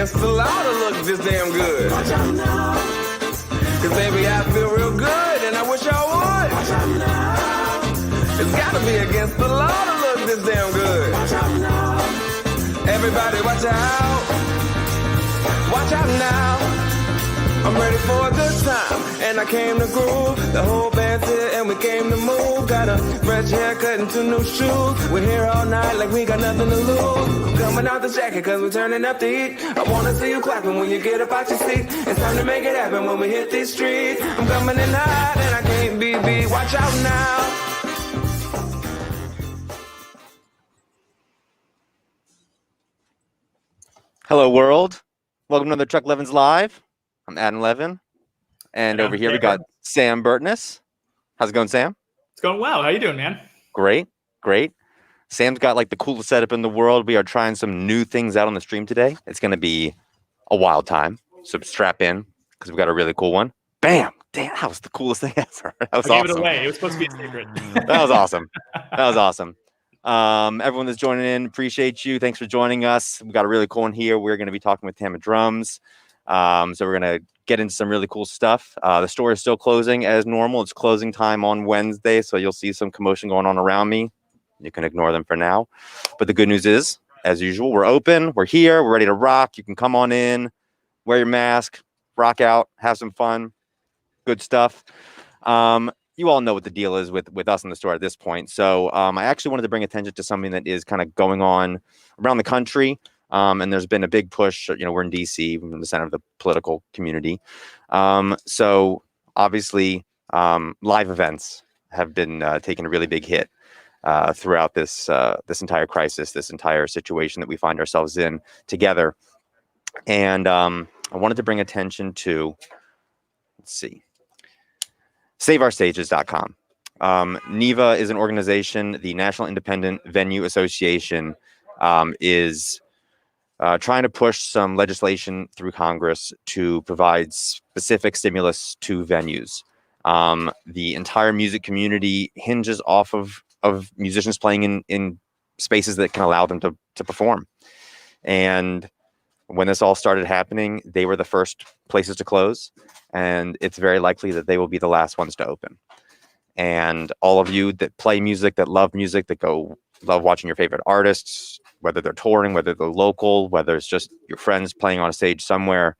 against the law to look this damn good. Watch out now. Cause baby, I feel real good and I wish I would. Watch out now. It's gotta be against the law to look this damn good. Watch out now. Everybody watch out. Watch out now. I'm ready for a good time, and I came to groove. The whole band's here, and we came to move. Got a fresh haircut and 2 new shoes. We're here all night like we got nothing to lose. Coming out the jacket, cause we're turning up the heat. I wanna see you clapping when you get up out your seat. It's time to make it happen when we hit these streets. I'm coming in hot, and I can't be beat. Watch out now. Hello, world. Welcome to another Chuck Levin's Live. I'm Adam Levin, and over here we got Sam Burtness. How's it going, Sam? It's going well. How you doing, man? Great, great. Sam's got like the coolest setup in the world. We are trying some new things out on the stream today. It's going to be a wild time, so strap in because we got a really cool one. Bam! Damn, that was the coolest thing ever. That was awesome. I gave it away. It was supposed to be a secret. That was awesome. That was awesome. Everyone that's joining in, appreciate you. Thanks for joining us. We got a really cool one here. We're going to be talking with Tama Drums. So we're going to get into some really cool stuff. The store is still closing as normal. It's closing time on Wednesday, so you'll see some commotion going on around me. You can ignore them for now. But the good news is, as usual, we're open. We're here. We're ready to rock. You can come on in, wear your mask, rock out, have some fun. Good stuff. You all know what the deal is with us in the store at this point. So I actually wanted to bring attention to something that is kind of going on around the country. And there's been a big push. You know, we're in DC, we're in the center of the political community. So obviously, live events have been taking a really big hit throughout this entire crisis, this entire situation that we find ourselves in together. And I wanted to bring attention to, let's see, SaveOurStages.com. NIVA is an organization. The National Independent Venue Association is trying to push some legislation through Congress to provide specific stimulus to venues. The entire music community hinges off of musicians playing in spaces that can allow them to perform. And when this all started happening, they were the first places to close, and it's very likely that they will be the last ones to open. And all of you that play music, that love music, that love watching your favorite artists, whether they're touring, whether they're local, whether it's just your friends playing on a stage somewhere,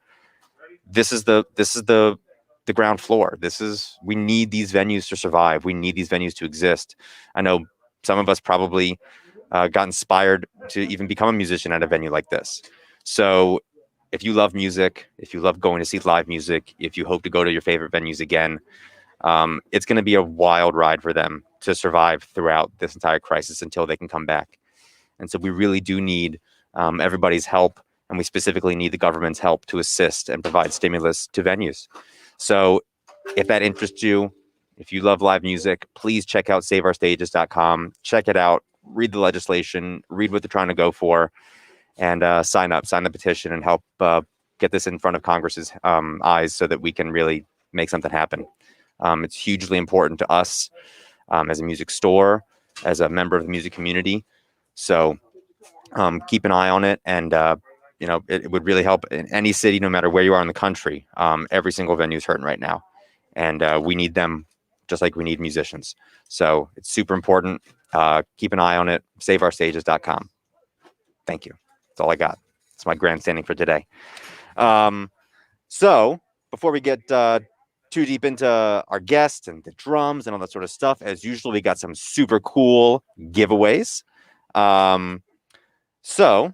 this is the ground floor. We need these venues to survive. We need these venues to exist. I know some of us probably got inspired to even become a musician at a venue like this. So if you love music, if you love going to see live music, if you hope to go to your favorite venues again, it's going to be a wild ride for them to survive throughout this entire crisis until they can come back. And so we really do need everybody's help, and we specifically need the government's help to assist and provide stimulus to venues. So if that interests you, if you love live music, please check out SaveOurStages.com. Check it out. Read the legislation. Read what they're trying to go for. And sign the petition, and help get this in front of Congress's eyes so that we can really make something happen. It's hugely important to us as a music store, as a member of the music community. So keep an eye on it, and it would really help in any city, no matter where you are in the country. Every single venue is hurting right now, and we need them just like we need musicians. So it's super important. Keep an eye on it. SaveOurStages.com. Thank you. That's all I got. It's my grandstanding for today. So before we get too deep into our guests and the drums and all that sort of stuff, as usual, we got some super cool giveaways. So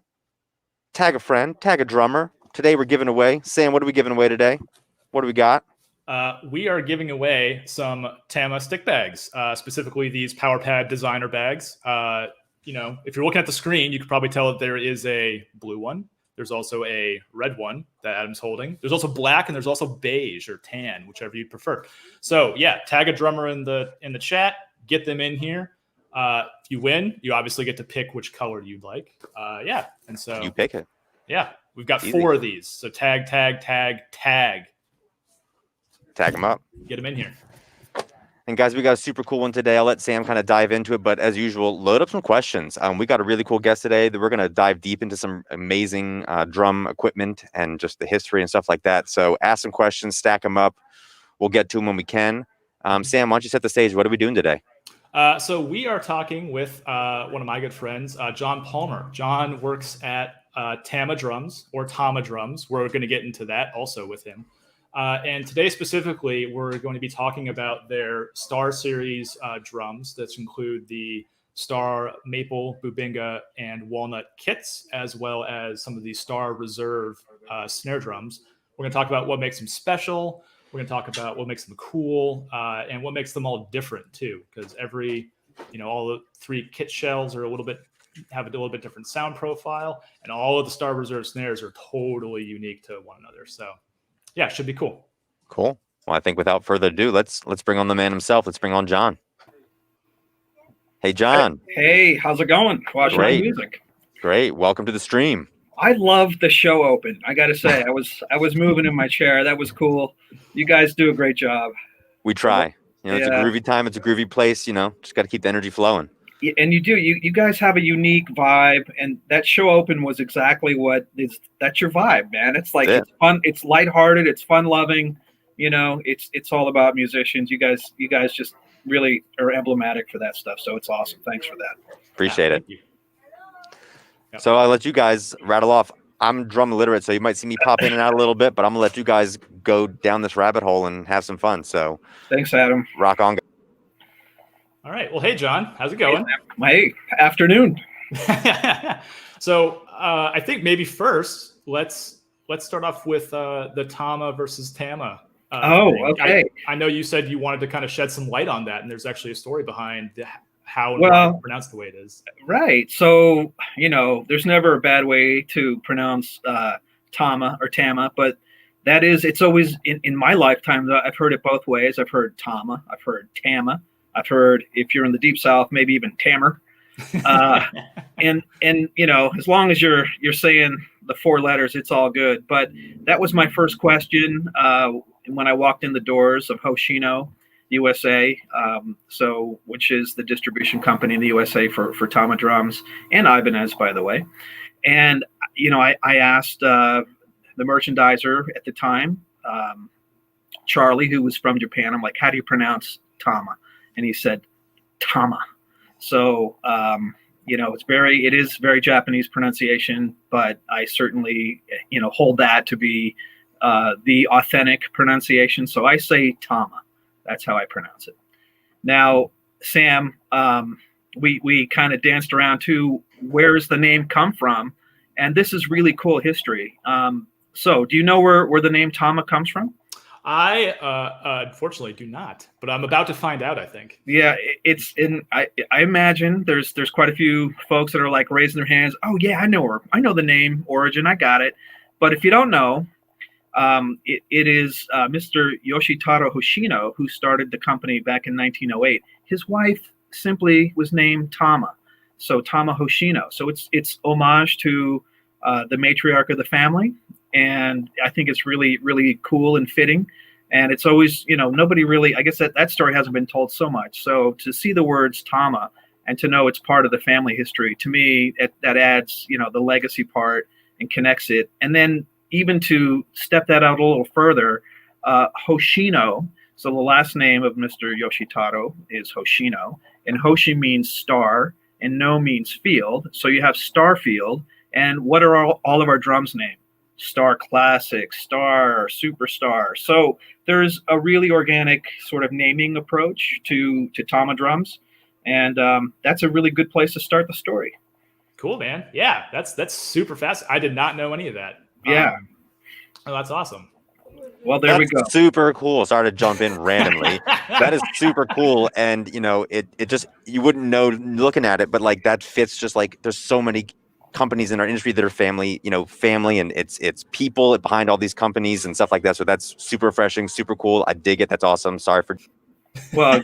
tag a friend, tag a drummer. Today we're giving away. Sam, what are we giving away today? What do we got? We are giving away some Tama stick bags, specifically these Power Pad designer bags. If you're looking at the screen, you can probably tell that there is a blue one. There's also a red one that Adam's holding. There's also black, and there's also beige or tan, whichever you prefer. So yeah, tag a drummer in the chat, get them in here. If you win, you obviously get to pick which color you'd like. And so you pick it. Yeah, we've got Easy. 4 of these. So tag. Tag them up. Get them in here. And guys, we got a super cool one today. I'll let Sam kind of dive into it, but as usual, load up some questions. We got a really cool guest today that we're going to dive deep into some amazing drum equipment and just the history and stuff like that. So ask some questions, stack them up. We'll get to them when we can. Sam, why don't you set the stage? What are we doing today? So we are talking with one of my good friends, John Palmer. John works at Tama Drums or Tama Drums. We're going to get into that also with him. And today specifically, we're going to be talking about their Star Series drums that include the Star Maple, Bubinga, and Walnut kits, as well as some of the Star Reserve snare drums. We're going to talk about what makes them special. We're going to talk about what makes them cool and what makes them all different too, because all the 3 kit shells are have a little bit different sound profile, and all of the Star Reserve snares are totally unique to one another. So yeah, it should be cool. Cool. Well, I think without further ado, let's bring on the man himself. Let's bring on John. Hey, John. Hey, how's it going? Watching Great. music. Great. Welcome to the stream. I love the show open. I got to say, I was moving in my chair. That was cool. You guys do a great job. We try. It's a Yeah. groovy time. It's a groovy place. Just got to keep the energy flowing. And you do. You guys have a unique vibe, and that show open was exactly that's your vibe, man. It's like That's it's fun. It's lighthearted. It's fun loving. It's all about musicians. You guys just really are emblematic for that stuff. So it's awesome. Thanks for that. Appreciate it. Thank you. Yep. So I'll let you guys rattle off. I'm drum illiterate, so you might see me pop in and out a little bit, but I'm going to let you guys go down this rabbit hole and have some fun. So Thanks, Adam. rock on. All right. Well, hey, John, how's it going? Hey, afternoon. So I think maybe first let's start off with the Tama versus Tama. Thing. Okay. I know you said you wanted to kind of shed some light on that, and there's actually a story behind how and Well, why it's pronounced the way it is. Right. So, there's never a bad way to pronounce Tama or Tama, but it's always in my lifetime, I've heard it both ways. I've heard Tama, I've heard Tama, I've heard, if you're in the deep South, maybe even Tamer. And as long as you're saying the 4 letters, it's all good. But that was my first question when I walked in the doors of Hoshino USA, which is the distribution company in the USA for Tama drums and Ibanez, by the way. And I asked the merchandiser at the time, Charlie, who was from Japan. I'm like, how do you pronounce Tama? And he said Tama. So it is very Japanese pronunciation, but I certainly hold that to be the authentic pronunciation. So I say Tama. That's how I pronounce it. Now, Sam, we kind of danced around to where's the name come from, and this is really cool history. So do you know where the name Tama comes from? I unfortunately do not, but I'm about to find out, I think. Yeah, I imagine there's quite a few folks that are like raising their hands. Oh yeah, I know her. I know the name origin. I got it. But if you don't know, it is Mr. Yoshitaro Hoshino who started the company back in 1908. His wife simply was named Tama, so Tama Hoshino. So it's homage to the matriarch of the family, and I think it's really, really cool and fitting. And it's always, nobody really, I guess that story hasn't been told so much. So to see the words Tama and to know it's part of the family history, to me, that adds, the legacy part and connects it. And then even to step that out a little further, Hoshino, so the last name of Mr. Yoshitaro is Hoshino, and Hoshi means star, and no means field. So you have Starfield, and what are all of our drums named? Star Classic, Star, Superstar. So there's a really organic sort of naming approach to Tama drums, and that's a really good place to start the story. Cool, man. Yeah, that's super fast. I did not know any of that. Yeah. Oh, that's awesome. Well, there we go. Super cool. Sorry to jump in randomly. That is super cool. And, it just, you wouldn't know looking at it, but like that fits just like there's so many companies in our industry that are family, and it's people behind all these companies and stuff like that. So that's super refreshing, super cool. I dig it. That's awesome. Sorry for. Well,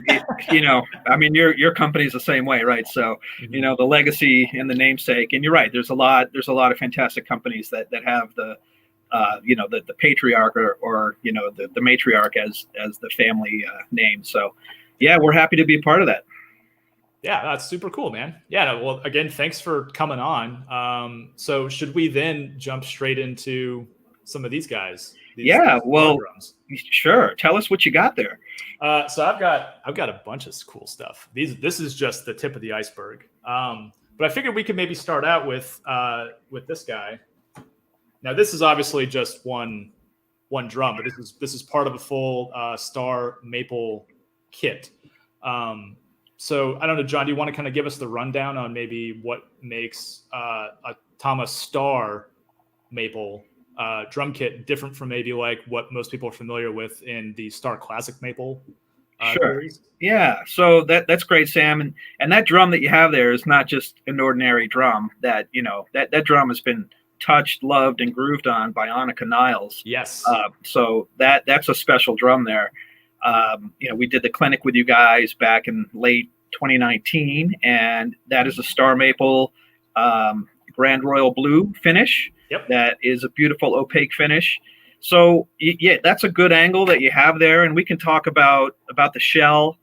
your company's the same way, right? So, the legacy and the namesake, and you're right. There's a lot of fantastic companies that have the patriarch or the matriarch as the family name. So Yeah, we're happy to be a part of that. Yeah, that's super cool, man. Yeah, no, well, again, thanks for coming on. So should we then jump straight into some of these guys? These Well, drums. Sure. Tell us what you got there. So I've got a bunch of cool stuff. This is just the tip of the iceberg. But I figured we could maybe start out with this guy. Now, this is obviously just one drum, but this is part of a full Star maple kit. So I don't know, John, do you want to kind of give us the rundown on maybe what makes a Tama STAR maple drum kit different from maybe like what most people are familiar with in the Star Classic maple? Sure. Series? Yeah. So that's great, Sam. And that drum that you have there is not just an ordinary drum. That drum has been touched, loved, and grooved on by Annika Niles. Yes. So that's a special drum there. We did the clinic with you guys back in late 2019, and that is a Star Maple Grand Royal Blue finish. Yep. That is a beautiful opaque finish. So yeah, that's a good angle that you have there, and we can talk about the shell.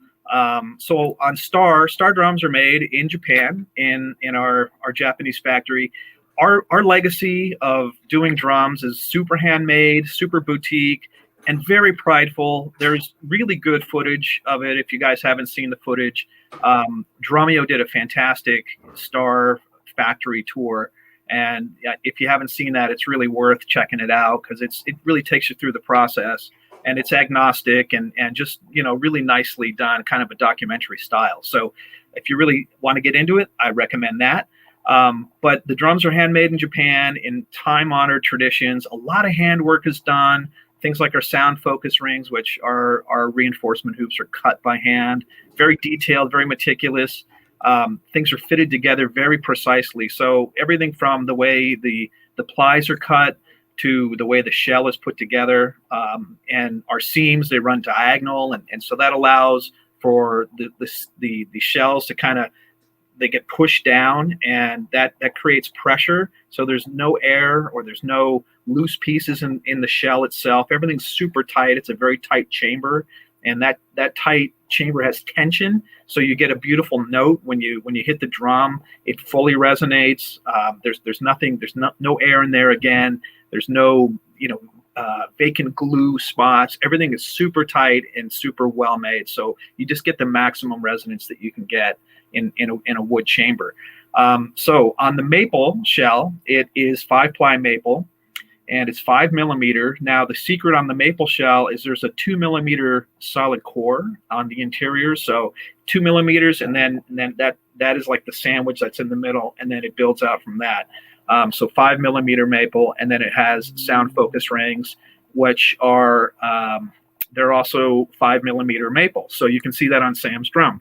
So on Star drums are made in Japan in our Japanese factory. Our legacy of doing drums is super handmade, super boutique, and very prideful. There's really good footage of it. If you guys haven't seen the footage, Drumeo did a fantastic Star factory tour. And if you haven't seen that, it's really worth checking it out because it really takes you through the process. And it's agnostic and just, really nicely done, kind of a documentary style. So if you really want to get into it, I recommend that. But the drums are handmade in Japan in time-honored traditions. A lot of handwork is done. Things like our sound focus rings, which are our reinforcement hoops, are cut by hand. Very detailed, very meticulous. Things are fitted together very precisely. So everything from the way the plies are cut to the way the shell is put together, and our seams, they run diagonal, and so that allows for the shells to kind of, they get pushed down, and that creates pressure. So there's no air or there's no loose pieces in the shell itself. Everything's super tight. It's a very tight chamber, and that tight chamber has tension. So you get a beautiful note when you hit the drum. It fully resonates. There's no air in there again. There's no vacant glue spots. Everything is super tight and super well made. So you just get the maximum resonance that you can get in a wood chamber. So on the maple shell, it is 5-ply maple, and it's 5 millimeter. Now the secret on the maple shell is there's a 2 millimeter solid core on the interior. So 2 millimeters, and then that is like the sandwich that's in the middle, and then it builds out from that. So 5 millimeter maple, and then it has sound focus rings, which are they're also 5 millimeter maple. So you can see that on Sam's drum.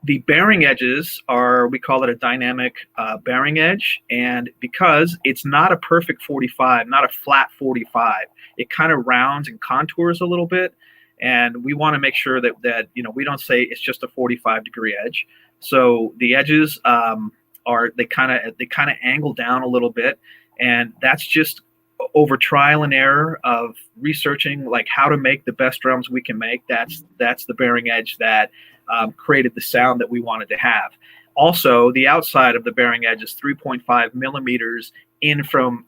The bearing edges are, we call it a dynamic bearing edge, and because it's not a perfect 45, not a flat 45, it kind of rounds and contours a little bit, and we want to make sure that we don't say it's just a 45-degree edge. So the edges they kind of angle down a little bit, and that's just over trial and error of researching like how to make the best drums we can make. That's the bearing edge that created the sound that we wanted to have. Also, the outside of the bearing edge is 3.5 millimeters in from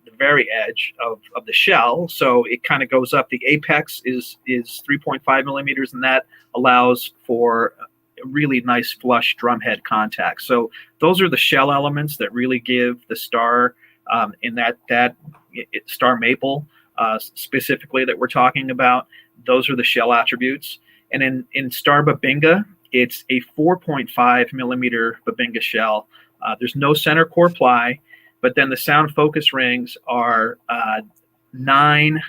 the very edge of the shell. So it kind of goes up. The apex is 3.5 millimeters, and that allows for a really nice flush drum head contact. So those are the shell elements that really give the Star in that Star maple specifically that we're talking about. Those are the shell attributes. And in Star Babinga, it's a 4.5 millimeter Babinga shell. There's no center core ply, but then the sound focus rings are 9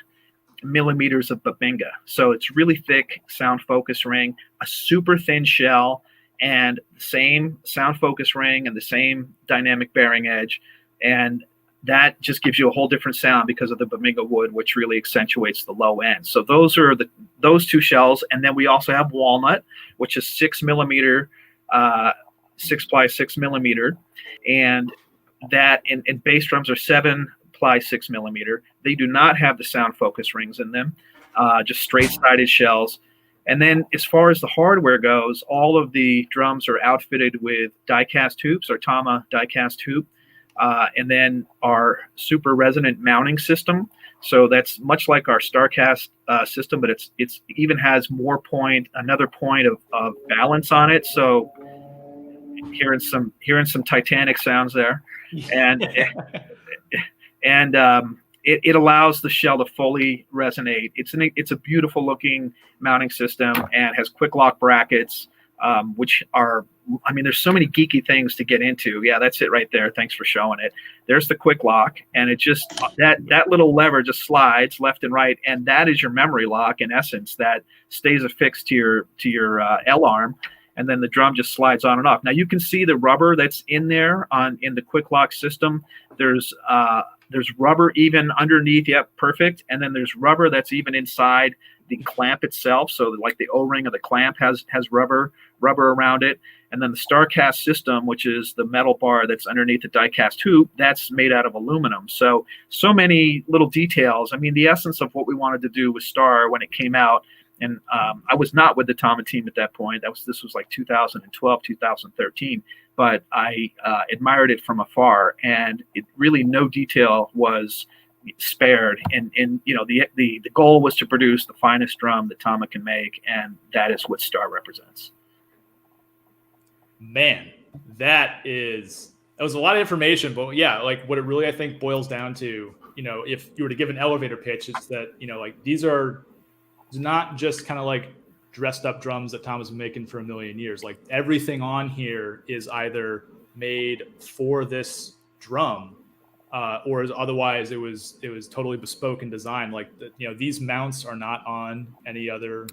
millimeters of Babinga. So it's really thick sound focus ring, a super thin shell, and the same sound focus ring and the same dynamic bearing edge. And that just gives you a whole different sound because of the Babinga wood, which really accentuates the low end. So those are those two shells. And then we also have Walnut, which is 6 millimeter, 6-ply 6 millimeter. And that and bass drums are 7-ply 6 millimeter. They do not have the sound focus rings in them, just straight sided shells. And then as far as the hardware goes, all of the drums are outfitted with die-cast hoops or Tama die-cast hoop, and then our super resonant mounting system. So that's much like our StarCast system, but it's even has another point of balance on it. So hearing some Titanic sounds there, and it allows the shell to fully resonate. It's a beautiful looking mounting system and has quick lock brackets, which are, I mean, there's so many geeky things to get into. Yeah, that's it right there. Thanks for showing it. There's the quick lock, and it just that little lever just slides left and right, and that is your memory lock in essence that stays affixed to your L arm, and then the drum just slides on and off. Now you can see the rubber that's in there in the quick lock system. There's rubber even underneath. Yep, perfect. And then there's rubber that's even inside the clamp itself. So like the O-ring of the clamp has rubber around it. And then the StarCast system, which is the metal bar that's underneath the die-cast hoop, that's made out of aluminum. So many little details. I mean, the essence of what we wanted to do with Star when it came out, and I was not with the Tama team at that point. This was like 2012, 2013. But I admired it from afar, and it really no detail was spared. And you know, the goal was to produce the finest drum that Tama can make, and that is what Star represents. Man, that was a lot of information, but yeah, like what it really I think boils down to, you know, if you were to give an elevator pitch, it's that, you know, like these are not just kind of like dressed up drums that Tama's been making for a million years. Like everything on here is either made for this drum, or otherwise it was totally bespoke and designed. Like you know, these mounts are not on any other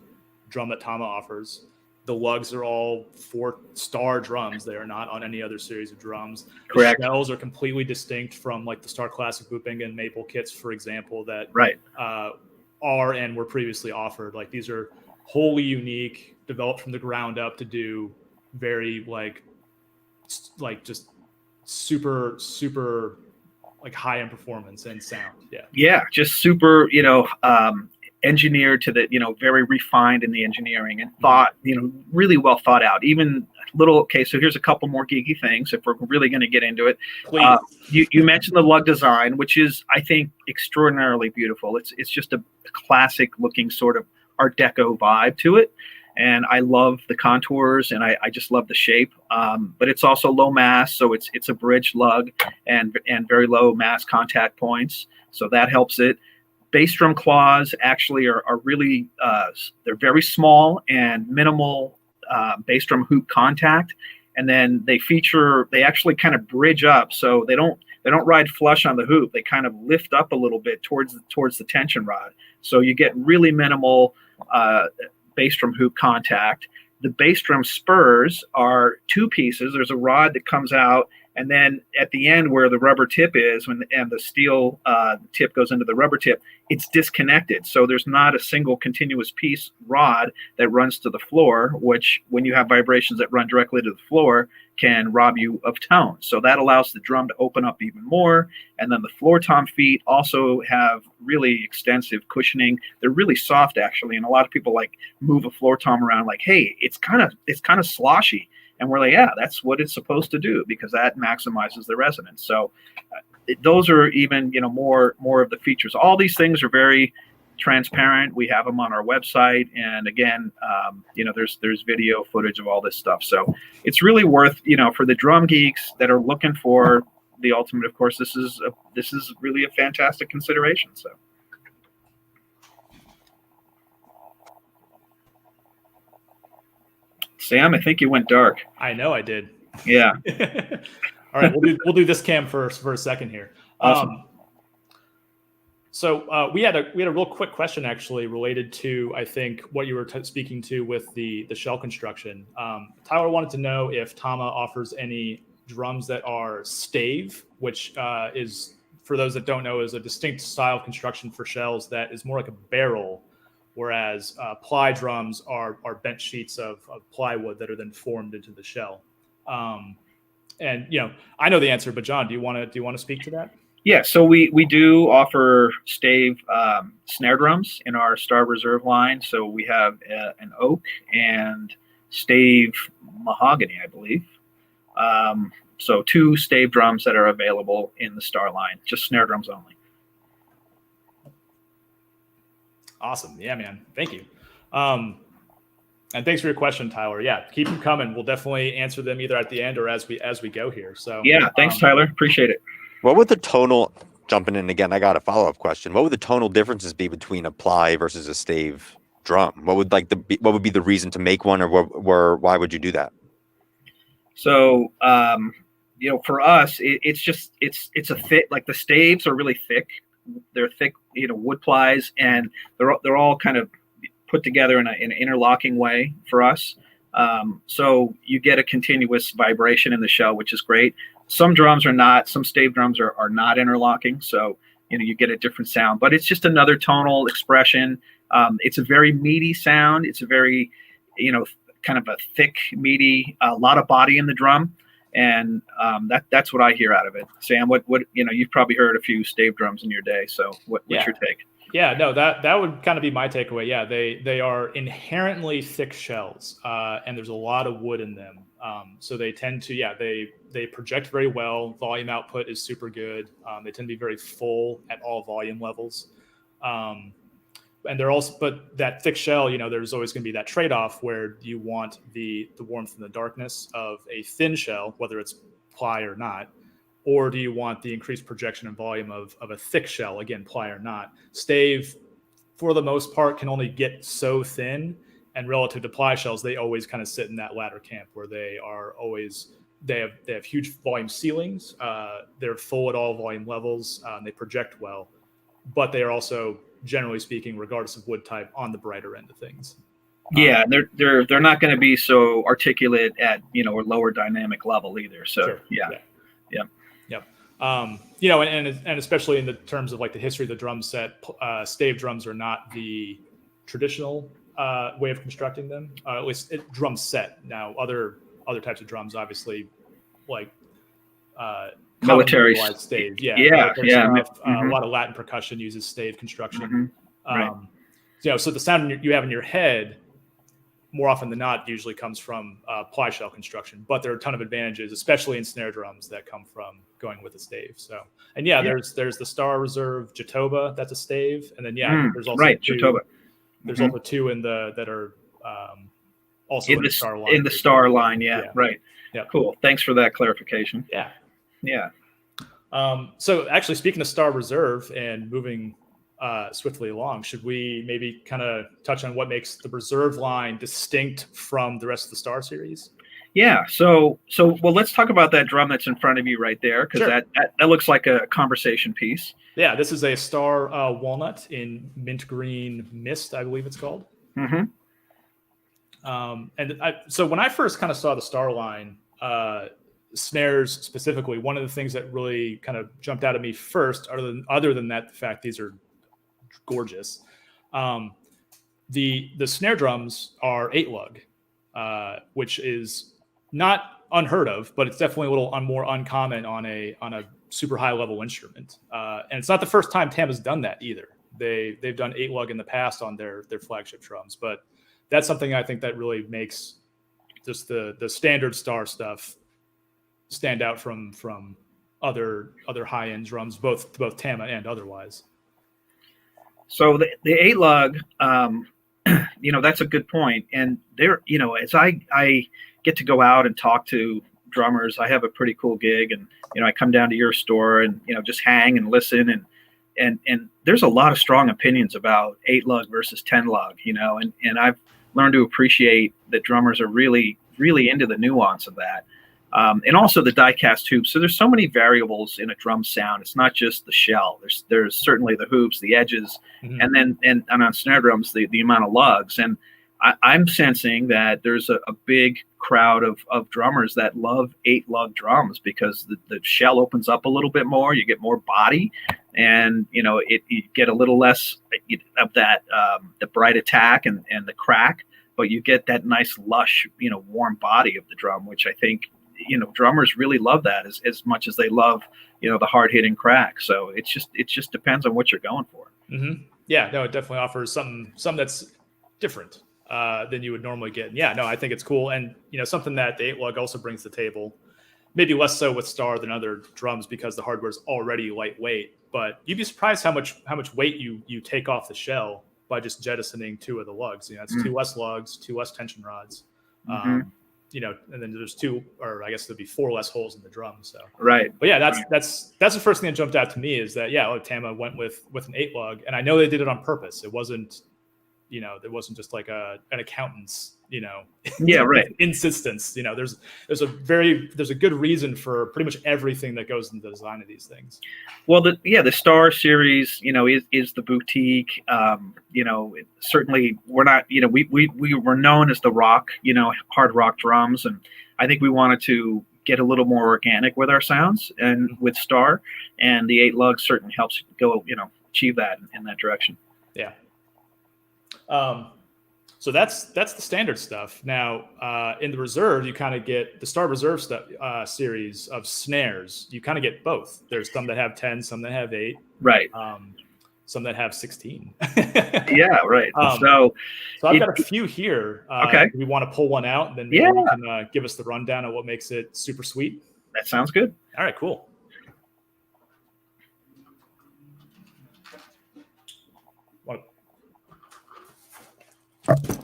drum that Tama offers. The lugs are all 4-star drums. They are not on any other series of drums. Correct. The shells are completely distinct from like the Star Classic Booping and Maple kits, for example, that are and were previously offered. Like these are wholly unique, developed from the ground up to do very like just super like high end performance and sound. Yeah, just super, you know, engineered to the, you know, very refined in the engineering and thought, you know, really well thought out. Even okay, so here's a couple more geeky things if we're really going to get into it. Please. You mentioned the Lug Design, which is, I think, extraordinarily beautiful. It's just a classic looking sort of Art Deco vibe to it. And I love the contours, and I just love the shape. But it's also low mass, so it's a bridge lug and very low mass contact points. So that helps it. Bass drum claws actually are really, they're very small and minimal bass drum hoop contact. And then they actually kind of bridge up. So they don't ride flush on the hoop. They kind of lift up a little bit towards the tension rod. So you get really minimal bass drum hoop contact. The bass drum spurs are 2 pieces. There's a rod that comes out, and then at the end where the rubber tip is, and the steel tip goes into the rubber tip, it's disconnected. So there's not a single continuous piece rod that runs to the floor, which when you have vibrations that run directly to the floor can rob you of tone. So that allows the drum to open up even more. And then the floor tom feet also have really extensive cushioning. They're really soft actually. And a lot of people like move a floor tom around like, hey, it's kind of sloshy. And we're like, yeah, that's what it's supposed to do because that maximizes the resonance. So those are even, you know, more of the features. All these things are very transparent. We have them on our website. And again, you know, there's video footage of all this stuff. So it's really worth, you know, for the drum geeks that are looking for the ultimate, of course, this is really a fantastic consideration. So. Sam, I think you went dark. I know I did. Yeah. All right, we'll do this cam first for a second here. Awesome. So we had a real quick question actually related to, I think, what you were speaking to with the shell construction. Tyler wanted to know if Tama offers any drums that are stave, which is, for those that don't know, is a distinct style of construction for shells that is more like a barrel, whereas ply drums are bent sheets of plywood that are then formed into the shell. And you know, I know the answer, but John, do you want to speak to that? Yeah, so we do offer stave snare drums in our Star Reserve line. So we have an oak and stave mahogany, I believe. So 2 stave drums that are available in the Star line, just snare drums only. Awesome. Yeah, man. Thank you. And thanks for your question, Tyler. Yeah, keep them coming. We'll definitely answer them either at the end or as we go here. So yeah, thanks, Tyler. Appreciate it. What would the tonal, jumping in again, I got a follow-up question. What would the tonal differences be between a ply versus a stave drum? What would what would be the reason to make one, or why would you do that? So, for us, it's a fit. Like the staves are really thick. They're thick, wood plies, and they're all kind of put together in an interlocking way for us. So you get a continuous vibration in the shell, which is great. Some drums are not. Some stave drums are not interlocking, so you get a different sound. But it's just another tonal expression. It's a very meaty sound. It's a very, kind of a thick, meaty, a lot of body in the drum. And that's what I hear out of it. Sam, what you've probably heard a few stave drums in your day. So what's your take? Yeah, no, that would kind of be my takeaway. Yeah, they are inherently thick shells, and there's a lot of wood in them. So they tend to, they project very well. Volume output is super good. They tend to be very full at all volume levels. And they're also, but that thick shell, there's always going to be that trade-off where you want the warmth and the darkness of a thin shell, whether it's ply or not, or do you want the increased projection and volume of a thick shell, again, ply or not? Stave, for the most part, can only get so thin, and relative to ply shells, they always kind of sit in that latter camp where they have huge volume ceilings. They're full at all volume levels. They project well, but they are also, generally speaking, regardless of wood type, on the brighter end of things. Yeah, they're not going to be so articulate at a lower dynamic level either. So Sure. Yeah. And especially in the terms of like the history of the drum set, stave drums are not the traditional way of constructing them. At least drum set. Now other types of drums, obviously, like military stave. Military stuff. A lot of Latin percussion uses stave construction. Right. So the sound you have in your head, more often than not, usually comes from ply shell construction. But there are a ton of advantages, especially in snare drums, that come from going with a stave. So, and there's the Star Reserve Jatoba, that's a stave, and then there's also Jatoba. There's also 2 that are also in the Star line. In the Star line, right. Yeah. Cool. Thanks for that clarification. Yeah. So actually, speaking of Star Reserve and moving swiftly along, should we maybe kind of touch on what makes the Reserve line distinct from the rest of the Star series? Yeah. So well, let's talk about that drum that's in front of you right there, because that looks like a conversation piece. Yeah, this is a Star Walnut in mint green mist, I believe it's called. So when I first kind of saw the Star line, snares specifically, one of the things that really kind of jumped out at me first, other than that, the fact these are gorgeous, the snare drums are 8 lug, which is not unheard of, but it's definitely a little more uncommon on a super high level instrument. And it's not the first time Tama's done that either. They've done 8 lug in the past on their flagship drums, but that's something I think that really makes just the standard Star stuff stand out from other high end drums, both Tama and otherwise. So the 8 lug, that's a good point. And there, as I get to go out and talk to drummers, I have a pretty cool gig, and I come down to your store and just hang and listen, and there's a lot of strong opinions about 8 lug versus 10 lug, and I've learned to appreciate that drummers are really, really into the nuance of that. And also the die-cast hoops. So there's so many variables in a drum sound. It's not just the shell. There's certainly the hoops, the edges, and then and on snare drums, the amount of lugs. And I'm sensing that there's a big crowd of drummers that love 8 lug drums because the shell opens up a little bit more. You get more body, and you get a little less of that the bright attack and the crack, but you get that nice lush warm body of the drum, which I think drummers really love that as much as they love, the hard hitting crack. So it just depends on what you're going for. Mm-hmm. Yeah, no, it definitely offers something that's different than you would normally get. And yeah, no, I think it's cool. And, something that the 8-lug also brings to the table, maybe less so with Star than other drums because the hardware is already lightweight, but you'd be surprised how much weight you take off the shell by just jettisoning 2 of the lugs. It's 2 less lugs, 2 less tension rods. Mm-hmm. And then there's 2, or I guess there'd be 4 less holes in the drum. So right. But yeah, that's the first thing that jumped out to me is that Tama went with an 8-lug, and I know they did it on purpose. It wasn't, there wasn't just like an accountant's, yeah, right, insistence. There's a good reason for pretty much everything that goes into the design of these things. Well, the Star series, is the boutique. Certainly we're not, we were known as the rock, hard rock drums, and I think we wanted to get a little more organic with our sounds and with Star, and the 8-lug certainly helps go, achieve that in that direction. Yeah. So that's the standard stuff. Now, in the reserve, you kind of get the Star Reserve series of snares. You kind of get both. There's some that have 10, some that have 8, right? Some that have 16. Yeah, right. So I've got a few here. Okay, we want to pull one out, and then maybe you can give us the rundown of what makes it super sweet. That sounds good. All right, cool.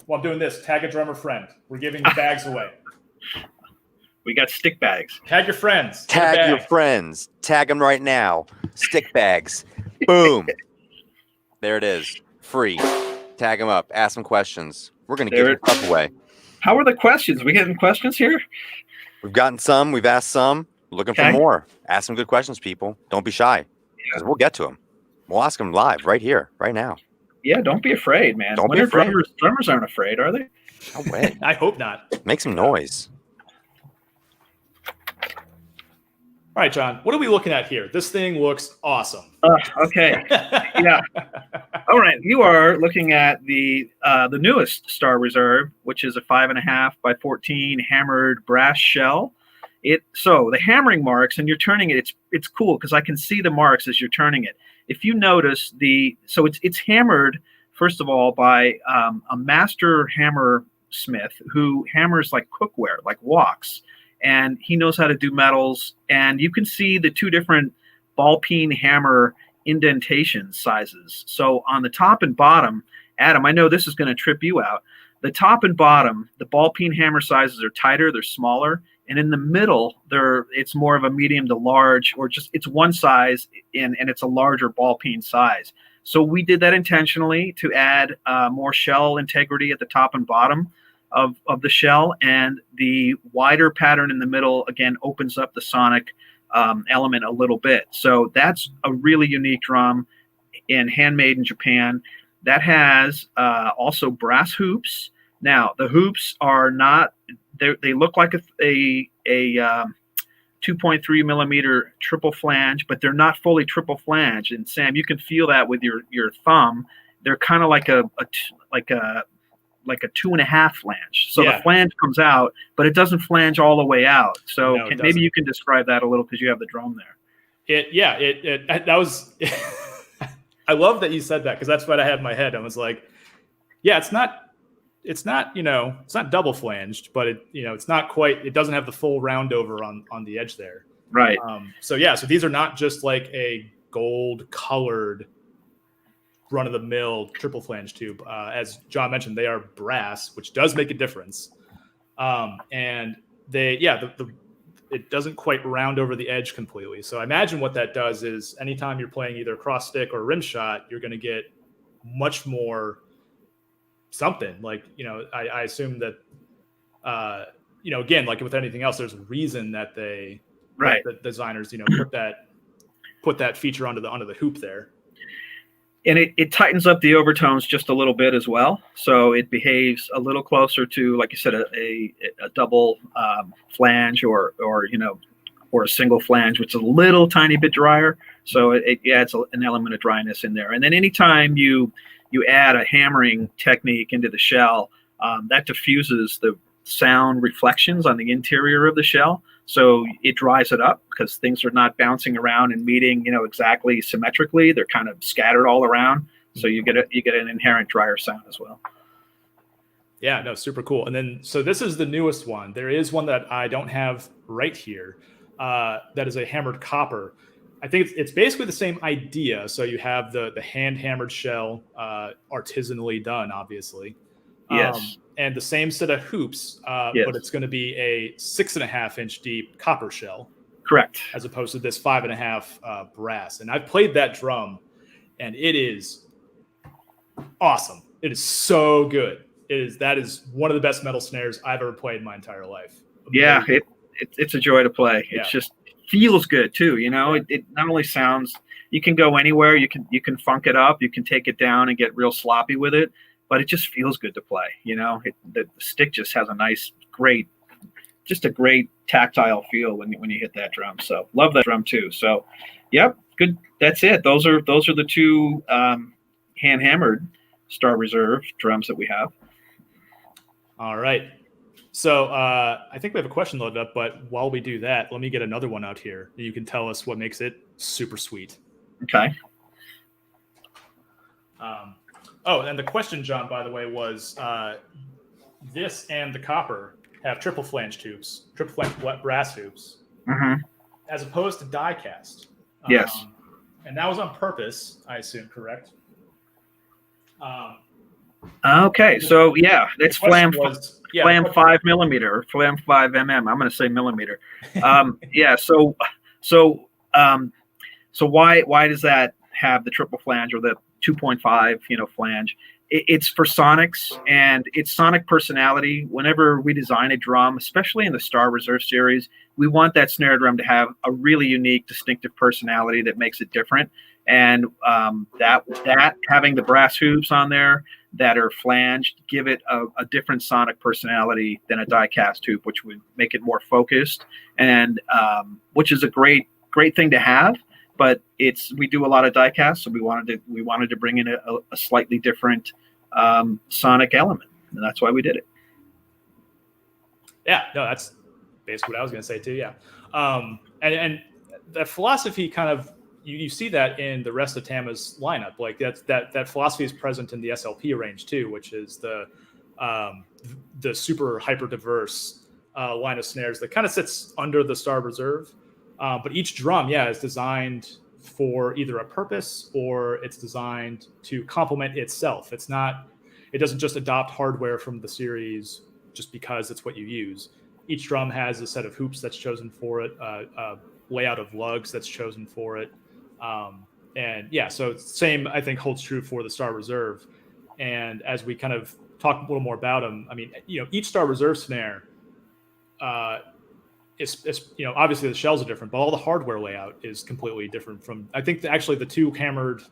Well, I'm doing this. Tag a drummer friend. We're giving the bags away. We got stick bags. Tag your friends. Tag your friends. Tag them right now. Stick bags. Boom. There it is. Free. Tag them up. Ask them questions. We're going to give your stuff away. How are the questions? We getting questions here? We've gotten some. We've asked some. Looking for more. Ask some good questions, people. Don't be shy. Because we'll get to them. We'll ask them live right here, right now. Yeah, don't be afraid, man. Don't be afraid. Drummers aren't afraid, are they? No way. I hope not. Make some noise. All right, John, what are we looking at here? This thing looks awesome. Okay. Yeah. All right. You are looking at the newest Star Reserve, which is a 5.5 by 14 hammered brass shell. So the hammering marks, and you're turning it, it's cool because I can see the marks as you're turning it. If you notice it's hammered, first of all, by a master hammer smith who hammers like cookware, like woks, and he knows how to do metals. And you can see the 2 different ball peen hammer indentation sizes. So on the top and bottom, Adam, I know this is going to trip you out. The top and bottom, the ball peen hammer sizes are tighter, they're smaller. And in the middle, it's more of a medium to large, or just it's one size, and it's a larger ball peen size. So we did that intentionally to add more shell integrity at the top and bottom of the shell, and the wider pattern in the middle, again, opens up the sonic element a little bit. So that's a really unique drum and handmade in Japan. That has also brass hoops. Now, the hoops are not... They look like a 2.3 millimeter triple flange, but they're not fully triple flange. And Sam, you can feel that with your thumb. They're kind of like a 2.5 flange. So the flange comes out, but it doesn't flange all the way out. So maybe you can describe that a little because you have the drum there. That was. I love that you said that because that's what I had in my head. I was like, yeah, it's not it's not double flanged, but it's not quite, it doesn't have the full round over on the edge there. Right. So these are not just like a gold colored run of the mill triple flange tube. As John mentioned, they are brass, which does make a difference. And it doesn't quite round over the edge completely. So I imagine what that does is anytime you're playing either cross stick or rim shot, you're going to get much more something like, I assume that, again, like with anything else, there's a reason that the designers, put that feature onto the hoop there. And it tightens up the overtones just a little bit as well. So it behaves a little closer to, like you said, a double flange or a single flange, which is a little tiny bit drier. So it adds an element of dryness in there. And then anytime you add a hammering technique into the shell, that diffuses the sound reflections on the interior of the shell. So it dries it up because things are not bouncing around and meeting, exactly symmetrically. They're kind of scattered all around. So you get an inherent drier sound as well. Yeah, no, super cool. And then, so this is the newest one. There is one that I don't have right here. That is a hammered copper. I think it's basically the same idea. So you have the hand hammered shell, artisanally done, obviously. Yes. And the same set of hoops, Yes. but it's going to be a 6.5-inch deep copper shell. Correct. As opposed to this 5.5 brass. And I've played that drum, and it is awesome. It is so good. That is one of the best metal snares I've ever played in my entire life. Yeah, it's a joy to play. Yeah. It's just feels good too. It not only sounds, you can go anywhere, you can funk it up, you can take it down and get real sloppy with it, but it just feels good to play. The stick just has a nice, great tactile feel when you hit that drum. So love that drum too. So, yep, good. That's it. Those are the two hand hammered Star Reserve drums that we have. All right. So I think we have a question loaded up, but while we do that, let me get another one out here. You can tell us what makes it super sweet. Okay. And the question, John, by the way, was this and the copper have triple flange tubes, triple flange brass tubes, as opposed to die cast. Yes. And that was on purpose, I assume, correct? Okay, so yeah, it's flam 5 millimeter or flam 5 mm. I'm going to say millimeter. Yeah. So why does that have the triple flange or the 2.5 flange? It's for sonics and it's sonic personality. Whenever we design a drum, especially in the Star Reserve series, we want that snare drum to have a really unique, distinctive personality that makes it different. And that having the brass hoops on there that are flanged give it a different sonic personality than a die cast hoop, which would make it more focused, and which is a great thing to have. But we do a lot of die cast, so we wanted to bring in a slightly different sonic element, and that's why we did it. Yeah, no, that's basically what I was going to say too. Yeah, and the philosophy kind of. You see that in the rest of Tama's lineup. Like that philosophy is present in the SLP range too, which is the super hyper diverse line of snares that kind of sits under the Star Reserve. But each drum, is designed for either a purpose or it's designed to complement itself. It doesn't just adopt hardware from the series just because it's what you use. Each drum has a set of hoops that's chosen for it, a layout of lugs that's chosen for it. So same, I think, holds true for the Star Reserve. And as we kind of talk a little more about them, I mean, each Star Reserve snare is obviously the shells are different, but all the hardware layout is completely different from, I think actually the two hammered,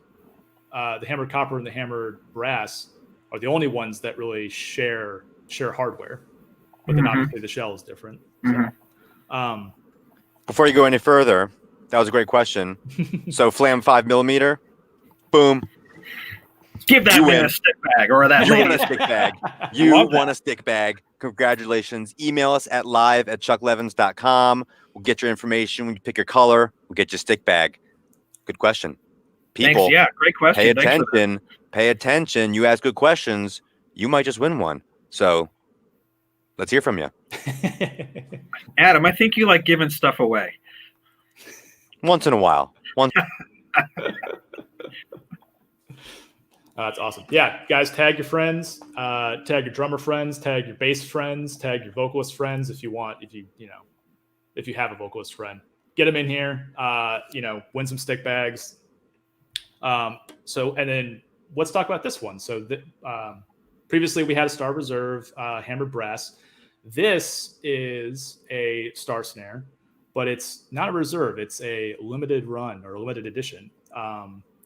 the hammered copper and the hammered brass are the only ones that really share hardware, but then obviously the shell is different. So, Before you go any further, that was a great question. So flam 5 millimeter, boom. Give that man a stick bag or that. You want a stick bag. You want a stick bag. Congratulations. Email us at live@chucklevins.com. We'll get your information. We pick your color. We'll get your stick bag. Good question. People, thanks. Yeah, great question. Pay attention. Pay attention. You ask good questions, you might just win one. So let's hear from you. Adam, I think you like giving stuff away. Once in a while. That's awesome. Yeah, guys, tag your friends, tag your drummer friends, tag your bass friends, tag your vocalist friends if you want. If you have a vocalist friend, get them in here. Win some stick bags. And then let's talk about this one. So previously we had a Star Reserve hammered brass. This is a Star snare, but it's not a reserve. It's a limited run or a limited edition.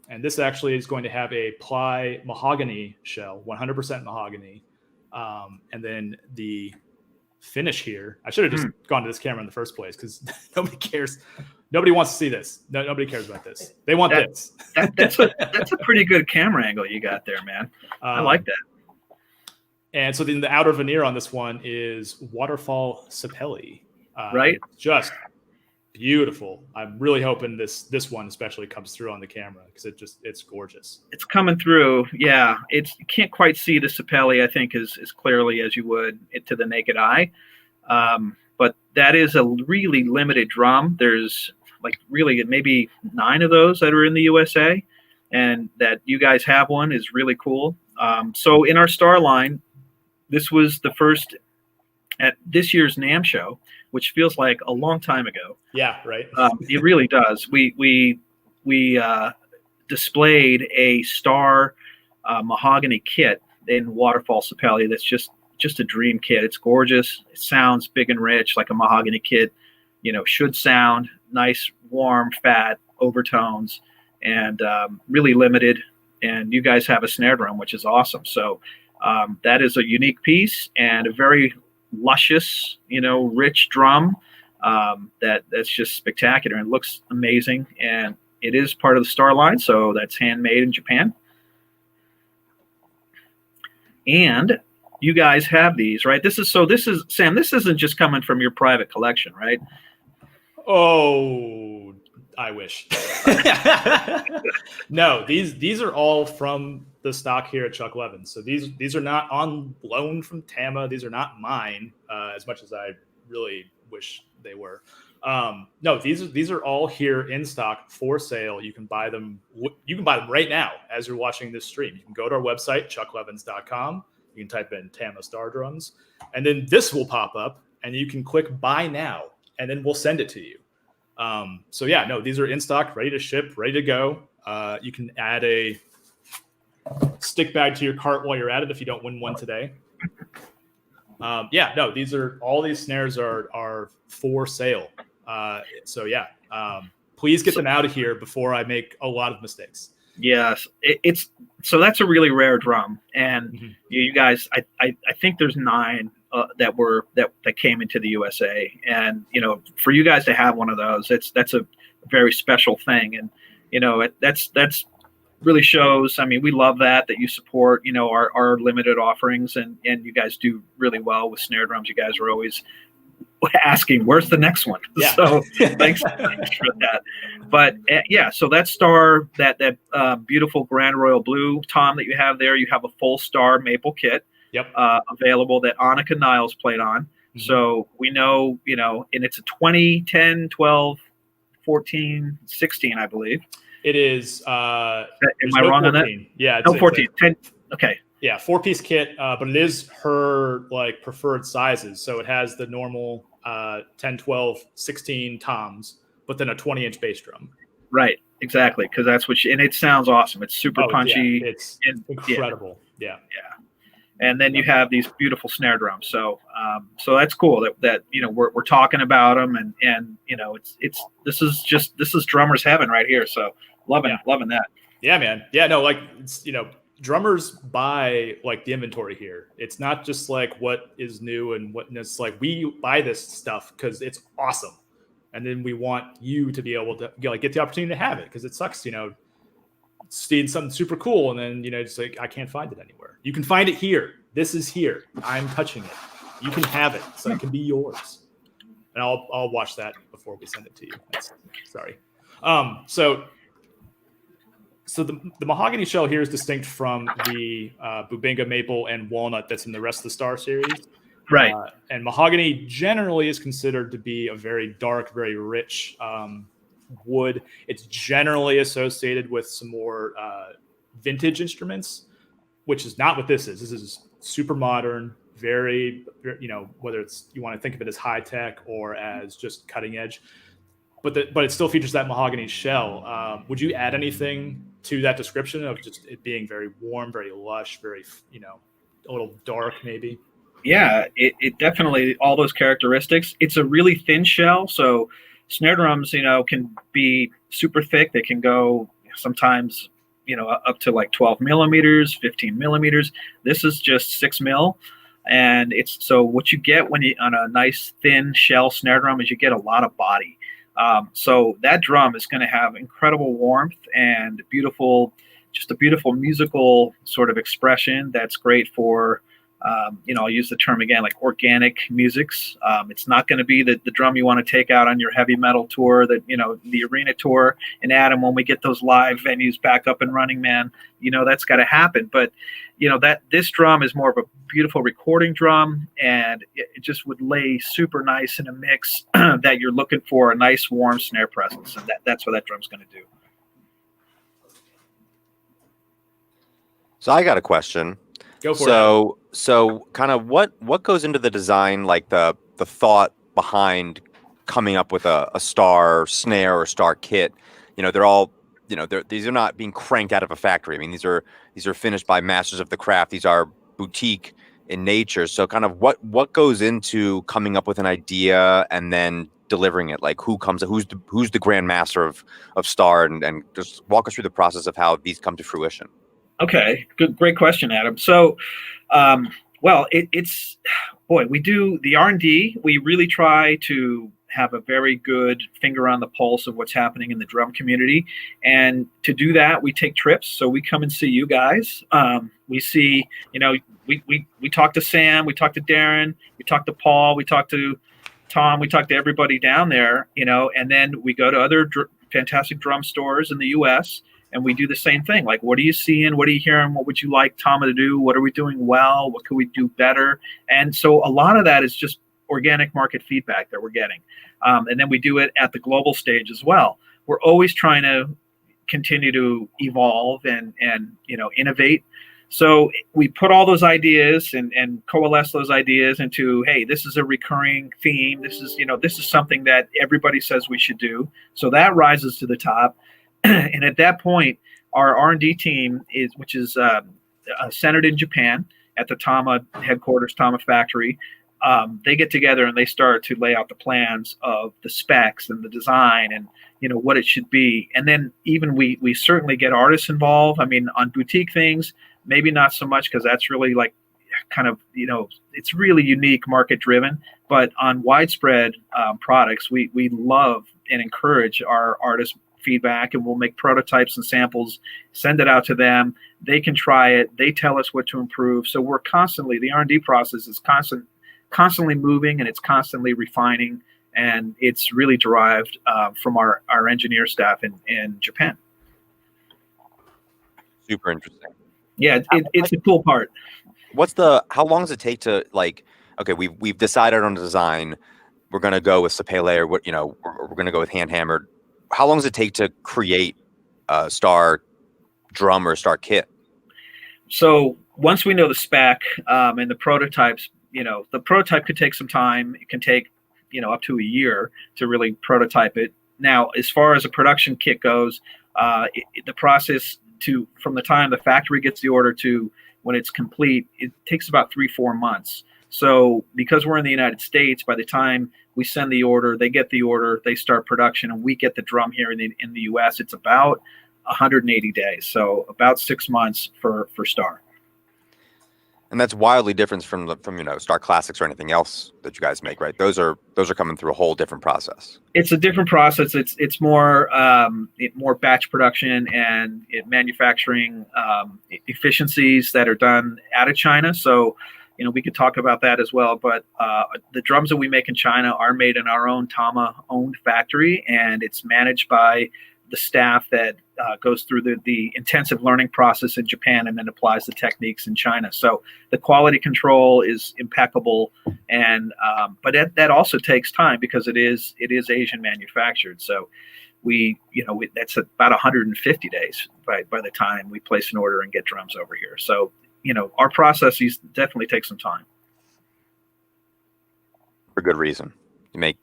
And this actually is going to have a ply mahogany shell, 100% mahogany. And then the finish here, I should have just gone to this camera in the first place because nobody cares. Nobody wants to see this. Nobody cares about this. They want this. That's a pretty good camera angle you got there, man. I like that. And so then the outer veneer on this one is Waterfall Sapelli. Right. Just beautiful. I'm really hoping this one especially comes through on the camera because it's gorgeous. It's coming through. Yeah, you can't quite see the sapelli, I think, as clearly as you would to the naked eye. But that is a really limited drum. There's like really maybe 9 of those that are in the USA, and that you guys have one is really cool. So in our Star line, this was the first at this year's NAMM show, which feels like a long time ago. Yeah, right. It really does. We displayed a Star mahogany kit in waterfall sapelli that's just a dream kit. It's gorgeous. It sounds big and rich like a mahogany kit, should sound nice, warm, fat overtones, and really limited. And you guys have a snare drum, which is awesome. So that is a unique piece and a very luscious, rich drum that's just spectacular and looks amazing. And it is part of the Star line, so that's handmade in Japan. And you guys have these, right? This is Sam, this isn't just coming from your private collection, right? Oh, I wish. No, these are all from the stock here at Chuck Levin. So these are not on loan from Tama. These are not mine, as much as I really wish they were. No, these are all here in stock for sale. You can buy them. You can buy them right now as you're watching this stream. You can go to our website, chucklevins.com. You can type in Tama STAR drums, and then this will pop up, and you can click buy now, and then we'll send it to you. So yeah, no, these are in stock, ready to ship, ready to go. You can add a stick bag to your cart while you're at it if you don't win one today. Yeah, no, all these snares are for sale. So yeah, please get them out of here before I make a lot of mistakes. Yes, so that's a really rare drum, and you guys, I think there's 9 that came into the USA, and for you guys to have one of those, that's a very special thing, and that's really shows. I mean, we love that you support our limited offerings, and you guys do really well with snare drums. You guys are always asking, where's the next one? Yeah. So thanks for that. But yeah, so that Star, that beautiful Grand Royal Blue Tom that you have there, you have a full Star maple kit. Yep. Available that Annika Niles played on. Mm-hmm. So we know, and it's a 20, 10, 12, 14, 16, I believe. It is. Am I wrong 14. on that? Yeah. No, 14. 10. Okay. Yeah, 4-piece kit, but it is her preferred sizes. So it has the normal 10, 12, 16 toms, but then a 20-inch bass drum. Right, exactly, because that's what and it sounds awesome. It's super punchy. Yeah, it's incredible. Yeah. And then you have these beautiful snare drums. So so that's cool that we're talking about them, and this is drummer's heaven right here. So loving that. Yeah, man. Yeah, no, it's drummers buy the inventory here. It's not just what is new and what it's we buy this stuff because it's awesome, and then we want you to be able to get the opportunity to have it, because it sucks seeing something super cool and then just I can't find it anywhere. You can find it here. This is here. I'm touching it. You can have it, so it can be yours. And I'll watch that before we send it to you. Sorry. So the Mahogany Shell here is distinct from the Bubinga Maple and Walnut that's in the rest of the Star series. Right. And Mahogany generally is considered to be a very dark, very rich wood. It's generally associated with some more vintage instruments, which is not what this is. This is super modern, very, whether it's you want to think of it as high tech or as just cutting edge. But it still features that mahogany shell. Would you add anything to that description of just it being very warm, very lush, very, a little dark maybe? Yeah, it definitely, all those characteristics. It's a really thin shell. So snare drums, can be super thick. They can go sometimes, up to 12 millimeters, 15 millimeters. This is just 6 mil. And so what you get when you on a nice thin shell snare drum is you get a lot of body. So that drum is going to have incredible warmth and just a beautiful musical sort of expression that's great for I'll use the term again, like organic musics. It's not going to be the drum you want to take out on your heavy metal tour, the arena tour. And Adam, when we get those live venues back up and running, man, that's got to happen. But that this drum is more of a beautiful recording drum, and it just would lay super nice in a mix that you're looking for, a nice warm snare presence, and that's what that drum's going to do. So I got a question. Go for it. So kind of what goes into the design, like the thought behind coming up with a star snare or star kit? They're all, these are not being cranked out of a factory. I mean, these are finished by masters of the craft. These are boutique in nature. So kind of what goes into coming up with an idea and then delivering it? Like who's the grand master of star, and just walk us through the process of how these come to fruition. Okay, great question, Adam. So, we do the R&D. We really try to have a very good finger on the pulse of what's happening in the drum community, and to do that, we take trips. So we come and see you guys. We see, we talk to Sam, we talk to Darren, we talk to Paul, we talk to Tom, we talk to everybody down there, and then we go to other fantastic drum stores in the U.S. and we do the same thing. Like, what are you seeing? What are you hearing? What would you like Tama to do? What are we doing well? What could we do better? And so a lot of that is just organic market feedback that we're getting. And then we do it at the global stage as well. We're always trying to continue to evolve and innovate. So we put all those ideas and coalesce those ideas into, hey, this is a recurring theme. This is something that everybody says we should do. So that rises to the top. And at that point, our R&D team which is centered in Japan at the Tama headquarters, Tama factory. They get together and they start to lay out the plans of the specs and the design and what it should be. And then even we certainly get artists involved. I mean, on boutique things, maybe not so much, because that's really like kind of it's really unique, market driven. But on widespread products, we love and encourage our artists feedback, and we'll make prototypes and samples, send it out to them. They can try it. They tell us what to improve. So we're the R&D process is constantly moving, and it's constantly refining, and it's really derived from our engineer staff in Japan. Super interesting. Yeah, it's a cool part. How long does it take to, like, okay, we've decided on the design, we're going to go with Sapele, or we're going to go with hand hammered. How long does it take to create a star drum or a star kit? So once we know the spec and the prototypes, the prototype could take some time. It can take, up to a year to really prototype it. Now, as far as a production kit goes, the process from the time the factory gets the order to when it's complete, it takes about 3-4 months. So because we're in the United States, by the time we send the order, they get the order, they start production, and we get the drum here in the U.S., it's about 180 days. So about 6 months for Star. And that's wildly different from Star Classics or anything else that you guys make, right? Those are coming through a whole different process. It's a different process. It's more more batch production and manufacturing efficiencies that are done out of China. So we could talk about that as well. But the drums that we make in China are made in our own Tama-owned factory, and it's managed by the staff that goes through the intensive learning process in Japan and then applies the techniques in China. So the quality control is impeccable, and but that also takes time because it is Asian manufactured. So that's about 150 days by the time we place an order and get drums over here. So our processes definitely take some time. For good reason. You make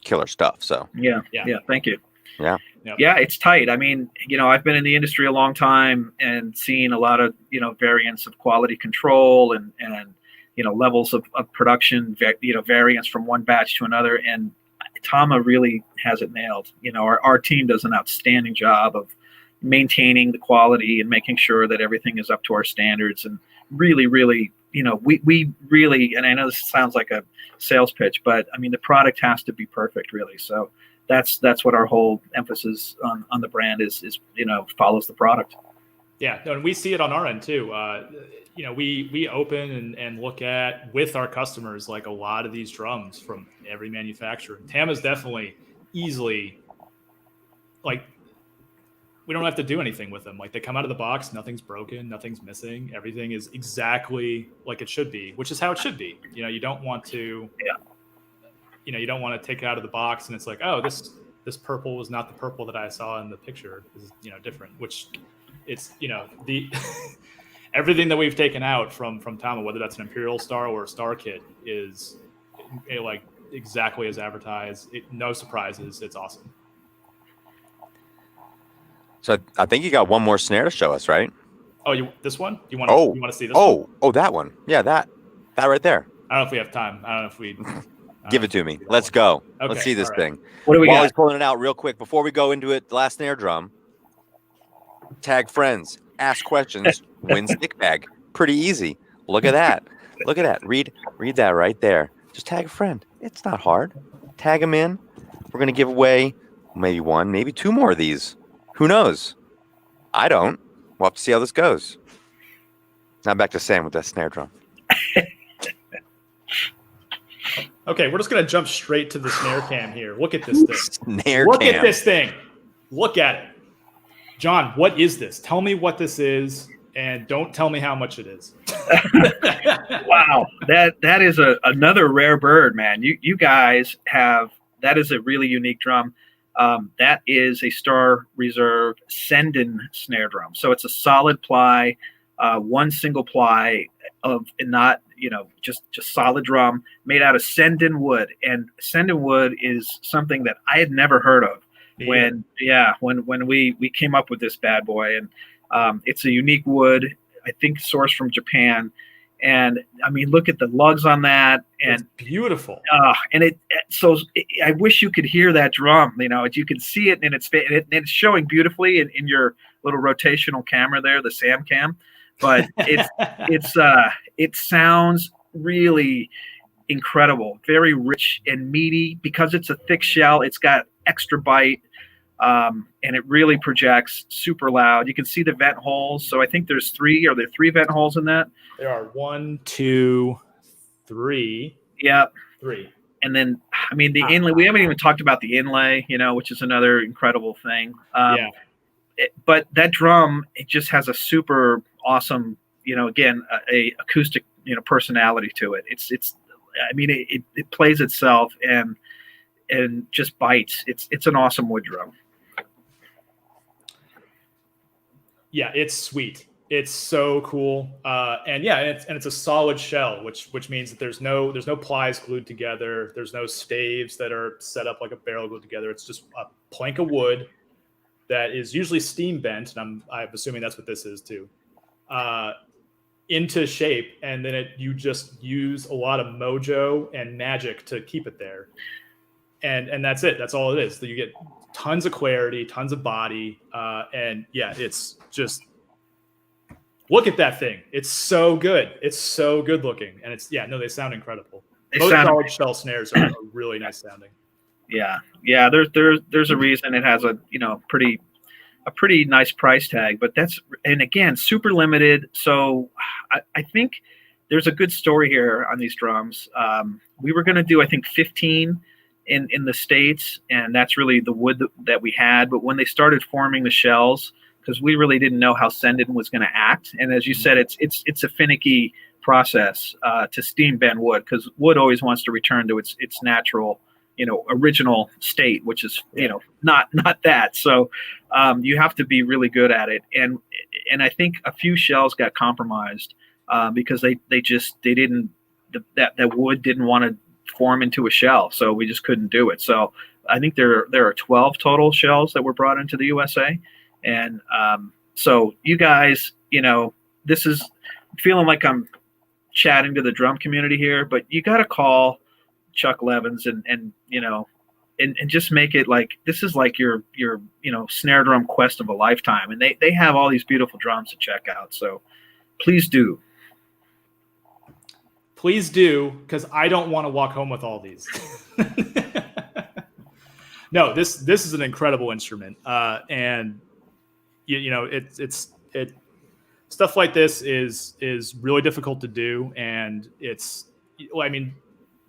killer stuff. So yeah. Thank you. Yeah. Yeah, it's tight. I mean, I've been in the industry a long time and seen a lot of, variants of quality control and levels of production, variance from one batch to another. And Tama really has it nailed. Our team does an outstanding job of maintaining the quality and making sure that everything is up to our standards. And really, really, we really, and I know this sounds like a sales pitch, but I mean, the product has to be perfect, really. So that's what our whole emphasis on the brand is follows the product. Yeah, no, and we see it on our end too. We open and look at with our customers like a lot of these drums from every manufacturer. Tama's definitely easily like we don't have to do anything with them. Like they come out of the box, nothing's broken, nothing's missing. Everything is exactly like it should be, which is how it should be. You don't want to, you don't want to take it out of the box and it's like, oh, this purple was not the purple that I saw in the picture. This is, different, which it's, the everything that we've taken out from Tama, whether that's an Imperial Star or a Star kit, is like exactly as advertised. No surprises. It's awesome. So I think you got one more snare to show us, right? Oh, this one? You want to see this one? Oh, that one. Yeah, that right there. I don't know if we have time. I don't know if we give it to me. Let's go. Okay, Let's see this thing. What do we While got? he's pulling it out real quick, before we go into it, the last snare drum, tag friends, ask questions, win stick bag. Pretty easy. Look at that. Look at that. Read that right there. Just tag a friend. It's not hard. Tag them in. We're going to give away maybe one, maybe two more of these. Who knows? I don't. We'll have to see how this goes. Now back to Sam with that snare drum. Okay, we're just going to jump straight to the snare cam here. Look at this thing. Look at this thing. Look at it. John, what is this? Tell me what this is, and don't tell me how much it is. Wow, that is another rare bird, man. You guys have, that is a really unique drum. That is a Star Reserve Sendin snare drum. So it's a solid ply, one single ply of, and not, just solid drum made out of Sendin wood. And Sendin wood is something that I had never heard of when we came up with this bad boy. And it's a unique wood, I think sourced from Japan. And I mean, look at the lugs on that, and it's beautiful. I wish you could hear that drum. You can see it, and it's showing beautifully in your little rotational camera there, the Sam Cam. But it sounds really incredible, very rich and meaty because it's a thick shell. It's got extra bite. And it really projects super loud. You can see the vent holes. So I think there's three. Are there three vent holes in that? There are 1, 2, 3. Yeah. 3. And then, I mean, the inlay, we haven't even talked about the inlay, which is another incredible thing. But that drum, it just has a super awesome, again, a acoustic, personality to it. It plays itself and just bites. It's an awesome wood drum. Yeah, it's sweet. It's so cool. And it's a solid shell, which means that there's no plies glued together. There's no staves that are set up like a barrel glued together. It's just a plank of wood that is usually steam bent, and I'm assuming that's what this is too, into shape, and then you just use a lot of mojo and magic to keep it there. And that's it. That's all it is. So you get tons of clarity, tons of body, and it's just look at that thing. It's so good. It's so good looking, and they sound incredible. Most solid shell snares are really nice sounding. Yeah. There's a reason it has a pretty nice price tag, but and again, super limited. So I think there's a good story here on these drums. We were going to do, I think, 15 in the States, and that's really the wood that we had. But when they started forming the shells, because we really didn't know how Sendin was going to act, and as you said, it's a finicky process to steam bend wood, because wood always wants to return to its natural, original state, which is not that. So you have to be really good at it, and I think a few shells got compromised because that wood didn't want to form into a shell, so we just couldn't do it. So I think there are 12 total shells that were brought into the USA, and so you guys, this is feeling like I'm chatting to the drum community here, but you got to call Chuck Levin's and just make it like this is like your snare drum quest of a lifetime, and they have all these beautiful drums to check out. So please do. Please do, because I don't want to walk home with all these. No, this is an incredible instrument, and it stuff like this is really difficult to do, and it's, I mean,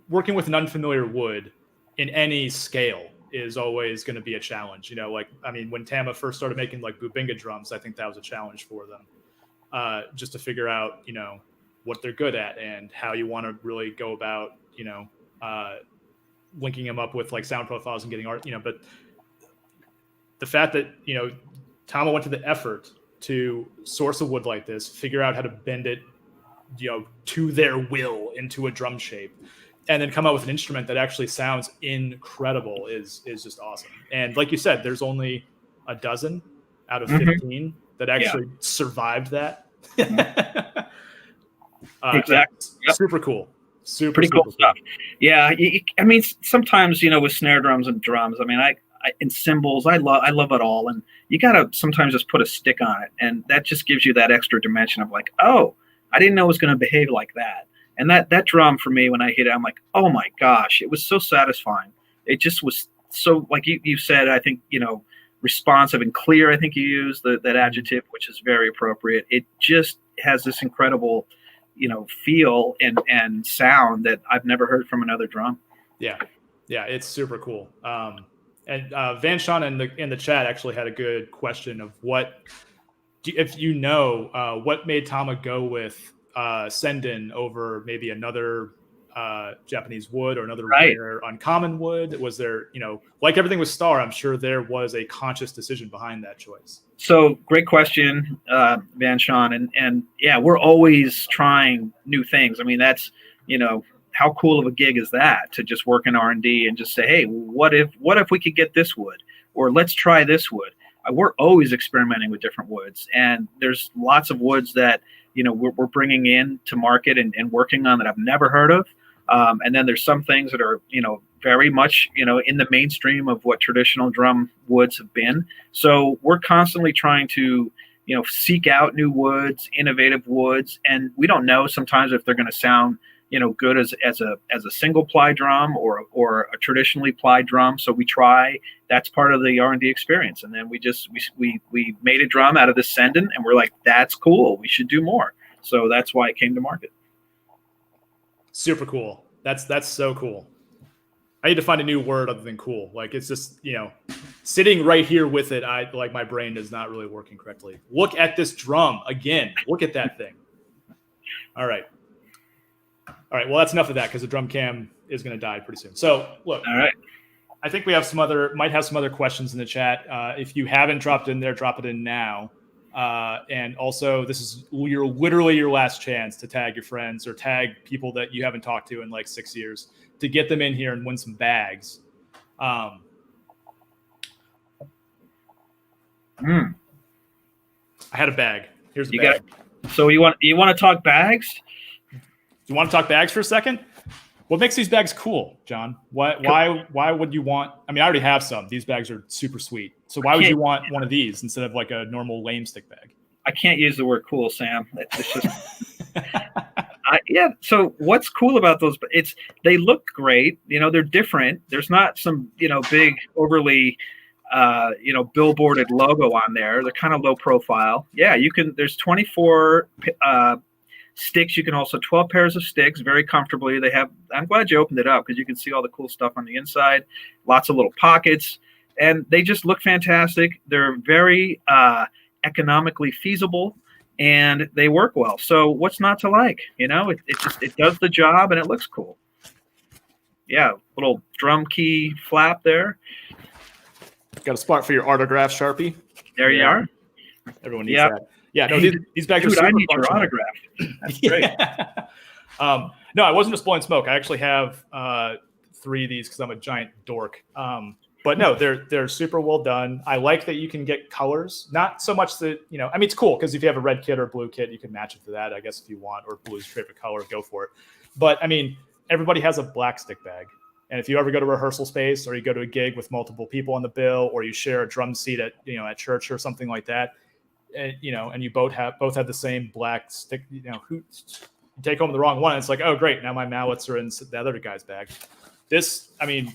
working with an unfamiliar wood in any scale is always going to be a challenge. You know, like, I mean, when Tama first started making like Bubinga drums, I think that was a challenge for them, just to figure out, you know, what they're good at and how you want to really go about, you know, linking them up with like sound profiles and getting art, you know. But the fact that, you know, Tama went to the effort to source a wood like this, figure out how to bend it, you know, to their will into a drum shape, and then come out with an instrument that actually sounds incredible is just awesome. And like you said, there's only a dozen out of 15 that actually survived that. Exactly. Yep. Super cool. Pretty cool stuff. Yeah. I mean, sometimes, you know, with snare drums and drums, I mean, I and cymbals, I love it all. And you got to sometimes just put a stick on it. And that just gives you that extra dimension of like, oh, I didn't know it was going to behave like that. And that drum for me, when I hit it, I'm like, oh my gosh, it was so satisfying. It just was so, like you said, I think, you know, responsive and clear. I think you used that adjective, which is very appropriate. It just has this incredible, you know, feel and sound that I've never heard from another drum. Yeah. Yeah. It's super cool. And Van Sean in the chat actually had a good question of if you know, what made Tama go with Sendin over maybe another Japanese wood or another rare uncommon wood? Was there, you know, like everything with Star, I'm sure there was a conscious decision behind that choice. So great question, Van Sean. And yeah, we're always trying new things. I mean, that's, you know, how cool of a gig is that to just work in R&D and just say, hey, what if we could get this wood, or let's try this wood. We're always experimenting with different woods, and there's lots of woods that, you know, we're bringing in to market and working on that I've never heard of. And then there's some things that are, you know, very much, you know, in the mainstream of what traditional drum woods have been. So we're constantly trying to, you know, seek out new woods, innovative woods, and we don't know sometimes if they're going to sound, you know, good as a single ply drum or a traditionally plied drum. So we try. That's part of the R&D experience. And then we made a drum out of this Sendin, and we're like, that's cool. We should do more. So that's why it came to market. Super cool. That's so cool. I need to find a new word other than cool. Like, it's just, you know, sitting right here with it, my brain is not really working correctly. Look at this drum again. Look at that thing. All right. Well, that's enough of that because the drum cam is going to die pretty soon. So look, all right. I think we have might have some other questions in the chat. If you haven't dropped in there, drop it in now. And also, this is literally your last chance to tag your friends or tag people that you haven't talked to in like 6 years to get them in here and win some bags. I had a bag. Here's the bag. So you want to talk bags? Do you want to talk bags for a second? What makes these bags cool, John? Why would you want? I mean, I already have some. These bags are super sweet. So why would you want one of these instead of like a normal lame stick bag? I can't use the word cool, Sam. It's just yeah. So what's cool about those? They look great. You know, they're different. There's not some, you know, big overly you know, billboarded logo on there. They're kind of low profile. Yeah, there's 24 sticks. You can also 12 pairs of sticks very comfortably. I'm glad you opened it up because you can see all the cool stuff on the inside. Lots of little pockets, and they just look fantastic. They're very economically feasible, and they work well. So what's not to like? You know, it does the job and it looks cool. Yeah, little drum key flap there. Got a spot for your autograph Sharpie. There you are. Everyone needs that. Yeah, no, these bags are super I need functional. your autograph. That's great. No, I wasn't just blowing smoke. I actually have 3 of these because I'm a giant dork. But no, they're super well done. I like that you can get colors. Not so much that, you know, I mean, it's cool because if you have a red kit or a blue kit, you can match it to that, I guess, if you want, or blue's your favorite color, go for it. But I mean, everybody has a black stick bag. And if you ever go to rehearsal space or you go to a gig with multiple people on the bill, or you share a drum seat at church or something like that, you know, and you both have the same black stick, you know, you take home the wrong one. It's like, oh, great. Now my mallets are in the other guy's bag. I mean,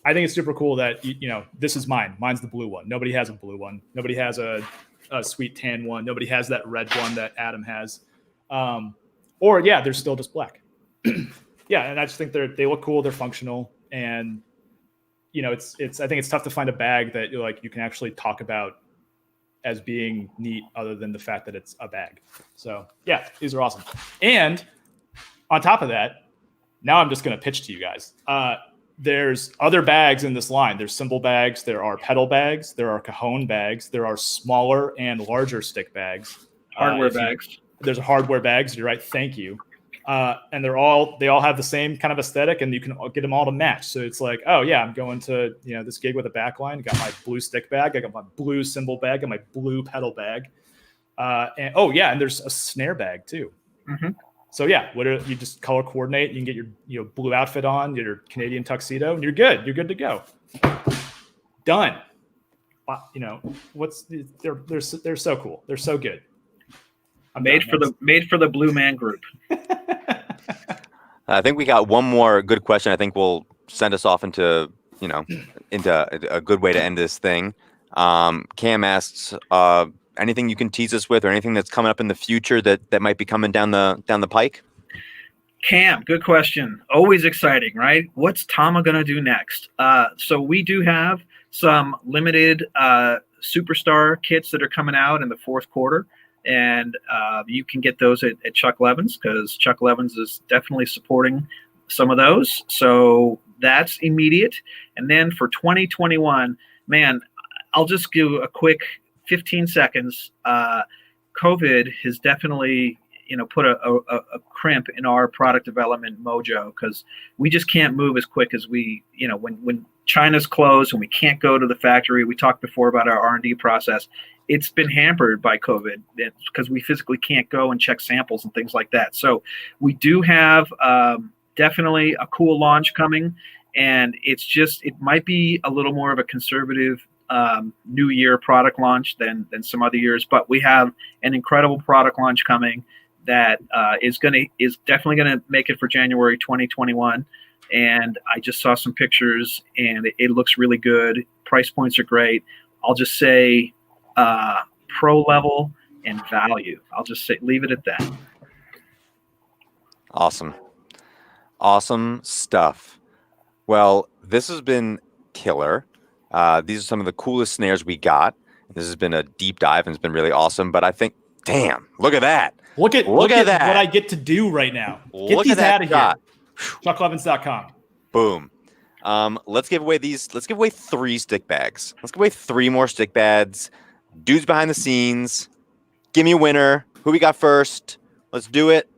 I think it's super cool that, you know, this is mine. Mine's the blue one. Nobody has a blue one. Nobody has a a sweet tan one. Nobody has that red one that Adam has. Or yeah, they're still just black. Yeah, and I just think they look cool. They're functional, and it's. I think it's tough to find a bag that you can actually talk about as being neat, other than the fact that it's a bag. So yeah, these are awesome. And on top of that, now I'm just going to pitch to you guys. There's other bags in this line. There's cymbal bags. There are pedal bags. There are cajon bags. There are smaller and larger stick bags. Hardware bags. There's hardware bags. You're right. Thank you. And they all have the same kind of aesthetic, and you can get them all to match. So it's like, oh yeah, I'm going to this gig with a backline. I got my blue stick bag. I got my blue cymbal bag. I got my blue pedal bag. And there's a snare bag too. Mm-hmm. So yeah, you just color coordinate. You can get your blue outfit on, your Canadian tuxedo, and you're good. You're good to go. Done. They're so cool. They're so good. Made for the Blue Man Group. I think we got one more good question. I think will send us off into a good way to end this thing. Cam asks, anything you can tease us with, or anything that's coming up in the future that might be coming down the pike? Cam, good question. Always exciting, right? What's Tama gonna do next? So we do have some limited superstar kits that are coming out in the fourth quarter. And you can get those at Chuck Levin's, because Chuck Levin's is definitely supporting some of those. So that's immediate. And then for 2021, man, I'll just give a quick 15 seconds. COVID has definitely, put a crimp in our product development mojo, because we just can't move as quick as we, when China's closed and we can't go to the factory. We talked before about our R&D process. It's been hampered by COVID because we physically can't go and check samples and things like that. So we do have definitely a cool launch coming, and it might be a little more of a conservative new year product launch than some other years, but we have an incredible product launch coming that is definitely gonna make it for January 2021. And I just saw some pictures, and it looks really good. Price points are great. I'll just say pro level and value. I'll just leave it at that. Awesome stuff. Well, this has been killer. These are some of the coolest snares we got. This has been a deep dive, and it's been really awesome. But I think, damn, look at that. Look at that. What I get to do right now. Get these out of here. ChuckLevins.com. Boom. Let's give away 3 stick bags. Let's give away 3 more stick bags. Dudes behind the scenes. Give me a winner. Who we got first? Let's do it.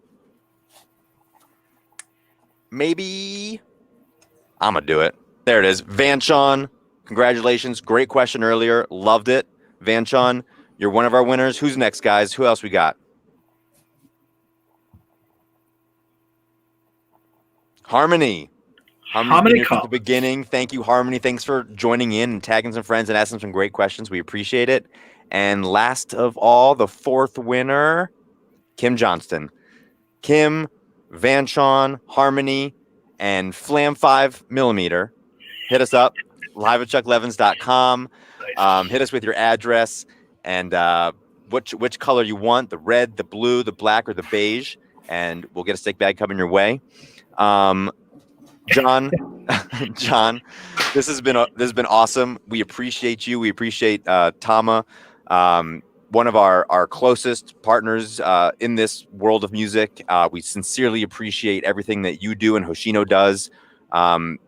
Maybe I'm gonna do it. There it is. Van Sean, congratulations. Great question earlier. Loved it. Van Sean, you're one of our winners. Who's next, guys? Who else we got? Harmony from the beginning. Thank you, Harmony. Thanks for joining in and tagging some friends and asking some great questions. We appreciate it. And last of all, the 4th winner, Kim Johnston. Kim, Van Sean, Harmony, and Flam 5mm. Hit us up, live at chucklevins.com. Hit us with your address and which color you want, the red, the blue, the black, or the beige, and we'll get a stick bag coming your way. John, this has been awesome. We appreciate you. We appreciate Tama, one of our closest partners in this world of music. We sincerely appreciate everything that you do and Hoshino does.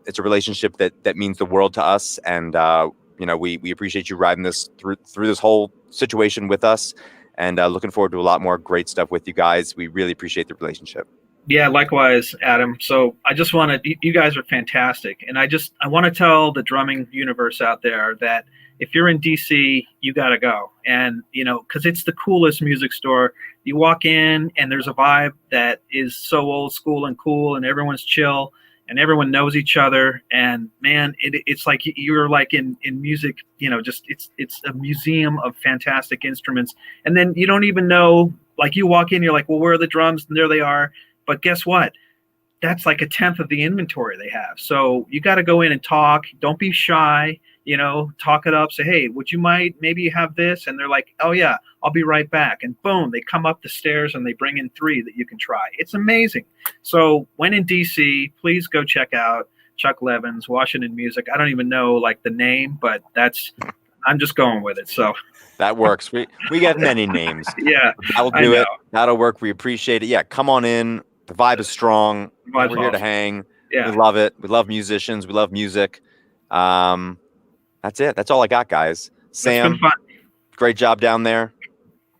It's a relationship that means the world to us, and we appreciate you riding this through this whole situation with us, and looking forward to a lot more great stuff with you guys. We really appreciate the relationship. Yeah, likewise, Adam. So I just you guys are fantastic. And I want to tell the drumming universe out there that if you're in DC, you got to go. And, because it's the coolest music store. You walk in and there's a vibe that is so old school and cool, and everyone's chill and everyone knows each other. And man, it's like you're like in music, it's a museum of fantastic instruments. And then you don't even know, like you walk in, you're like, well, where are the drums? And there they are. But guess what? that's like a tenth of the inventory they have. So you got to go in and talk. Don't be shy. Talk it up. Say, hey, would you mind maybe have this? And they're like, oh yeah, I'll be right back. And boom, they come up the stairs and they bring in 3 that you can try. It's amazing. So when in DC, please go check out Chuck Levin's Washington Music. I don't even know like the name, but I'm just going with it. So that works. We have many names. Yeah, that'll do it. That'll work. We appreciate it. Yeah, come on in. The vibe is strong. We're here to hang. Yeah. We love it. We love musicians. We love music. That's it. That's all I got, guys. Sam, it's been fun. Great job down there.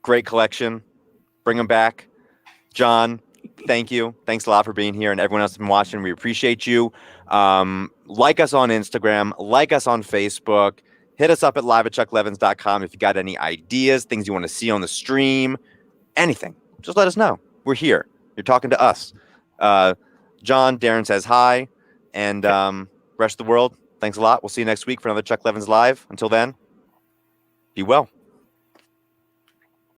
Great collection. Bring them back. John, thank you. Thanks a lot for being here, and everyone else that's been watching. We appreciate you. Like us on Instagram. Like us on Facebook. Hit us up at live@chucklevins.com if you got any ideas, things you want to see on the stream, anything. Just let us know. We're here. You're talking to us. John, Darren says hi, and rest of the world, thanks a lot. We'll see you next week for another Chuck Levins Live. Until then, be well.